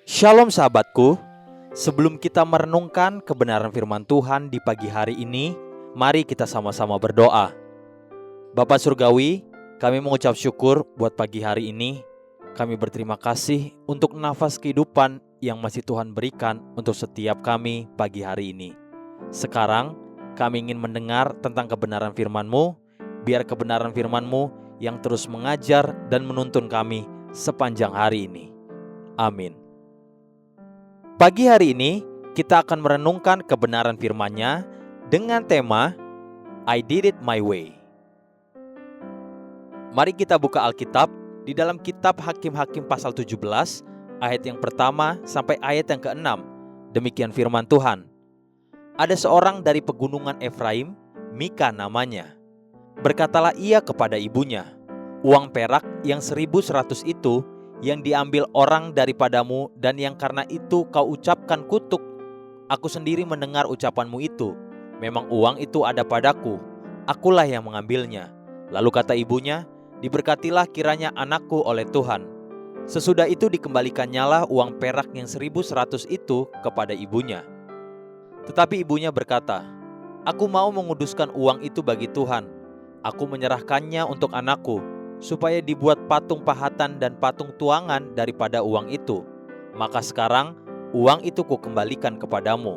Shalom sahabatku, sebelum kita merenungkan kebenaran firman Tuhan di pagi hari ini, mari kita sama-sama berdoa. Bapa Surgawi, kami mengucap syukur buat pagi hari ini. Kami berterima kasih untuk nafas kehidupan yang masih Tuhan berikan untuk setiap kami pagi hari ini. Sekarang kami ingin mendengar tentang kebenaran firman-Mu. Biar kebenaran firman-Mu yang terus mengajar dan menuntun kami sepanjang hari ini. Amin. Pagi hari ini kita akan merenungkan kebenaran firman-Nya dengan tema I Did It My Way. Mari kita buka Alkitab di dalam kitab Hakim-Hakim pasal 17 ayat yang pertama sampai ayat yang ke-6. Demikian firman Tuhan. Ada seorang dari pegunungan Efraim, Mika namanya. Berkatalah ia kepada ibunya, uang perak yang 1.100 itu yang diambil orang daripadamu dan yang karena itu kau ucapkan kutuk. Aku sendiri mendengar ucapanmu itu. Memang uang itu ada padaku, akulah yang mengambilnya. Lalu kata ibunya, diberkatilah kiranya anakku oleh Tuhan. Sesudah itu dikembalikannya uang perak yang 1.100 itu kepada ibunya. Tetapi ibunya berkata, aku mau menguduskan uang itu bagi Tuhan. Aku menyerahkannya untuk anakku, supaya dibuat patung pahatan dan patung tuangan daripada uang itu. Maka sekarang uang itu kukembalikan kepadamu.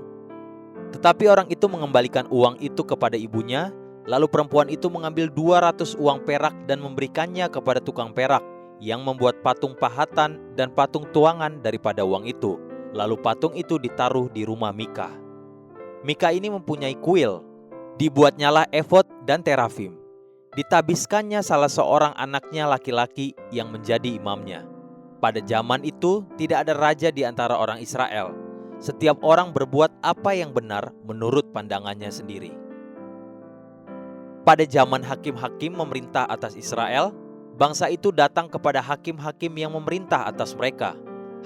Tetapi orang itu mengembalikan uang itu kepada ibunya. Lalu perempuan itu mengambil 200 uang perak dan memberikannya kepada tukang perak yang membuat patung pahatan dan patung tuangan daripada uang itu. Lalu patung itu ditaruh di rumah Mika. Mika ini mempunyai kuil. Dibuatnyalah efod dan terafim. Ditabiskannya salah seorang anaknya laki-laki yang menjadi imamnya. Pada zaman itu tidak ada raja di antara orang Israel. Setiap orang berbuat apa yang benar menurut pandangannya sendiri. Pada zaman hakim-hakim memerintah atas Israel, bangsa itu datang kepada hakim-hakim yang memerintah atas mereka,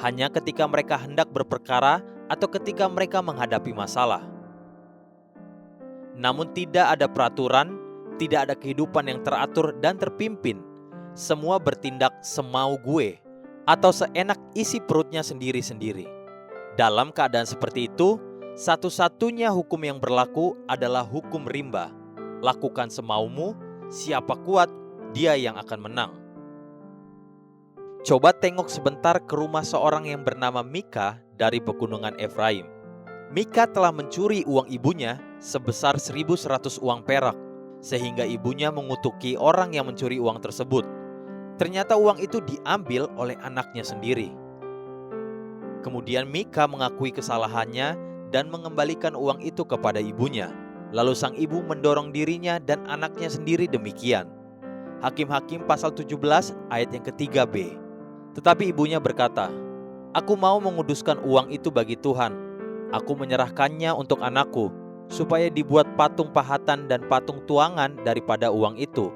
hanya ketika mereka hendak berperkara atau ketika mereka menghadapi masalah. Namun tidak ada peraturan, tidak ada kehidupan yang teratur dan terpimpin. Semua bertindak semau gue atau seenak isi perutnya sendiri-sendiri. Dalam keadaan seperti itu, satu-satunya hukum yang berlaku adalah hukum rimba. Lakukan semaumu, siapa kuat, dia yang akan menang. Coba tengok sebentar ke rumah seorang yang bernama Mika dari pegunungan Efraim. Mika telah mencuri uang ibunya sebesar 1.100 uang perak, sehingga ibunya mengutuki orang yang mencuri uang tersebut. Ternyata uang itu diambil oleh anaknya sendiri. Kemudian Mika mengakui kesalahannya dan mengembalikan uang itu kepada ibunya. Lalu sang ibu mendorong dirinya dan anaknya sendiri demikian. Hakim-Hakim pasal 17 ayat yang ke-3b. Tetapi ibunya berkata, aku mau menguduskan uang itu bagi Tuhan. Aku menyerahkannya untuk anakku, supaya dibuat patung pahatan dan patung tuangan daripada uang itu.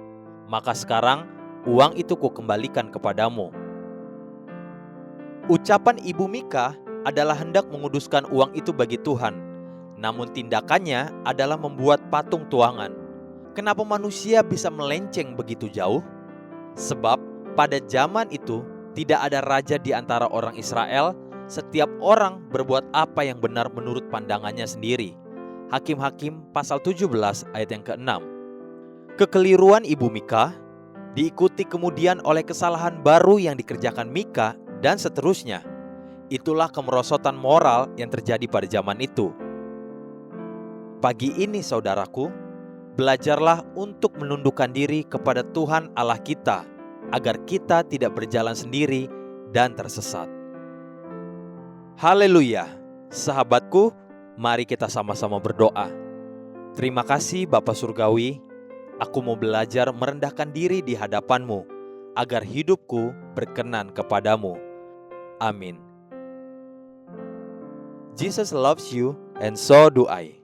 Maka sekarang uang itu kukembalikan kepadamu. Ucapan ibu Mika adalah hendak menguduskan uang itu bagi Tuhan. Namun tindakannya adalah membuat patung tuangan. Kenapa manusia bisa melenceng begitu jauh? Sebab pada zaman itu tidak ada raja di antara orang Israel. Setiap orang berbuat apa yang benar menurut pandangannya sendiri. Hakim-Hakim pasal 17 ayat yang ke-6. Kekeliruan ibu Mika diikuti kemudian oleh kesalahan baru yang dikerjakan Mika dan seterusnya. Itulah kemerosotan moral yang terjadi pada zaman itu. Pagi ini saudaraku, belajarlah untuk menundukkan diri kepada Tuhan Allah kita, agar kita tidak berjalan sendiri dan tersesat. Haleluya, sahabatku, mari kita sama-sama berdoa. Terima kasih Bapa Surgawi, aku mau belajar merendahkan diri di hadapan-Mu, agar hidupku berkenan kepadamu. Amin. Jesus loves you and so do I.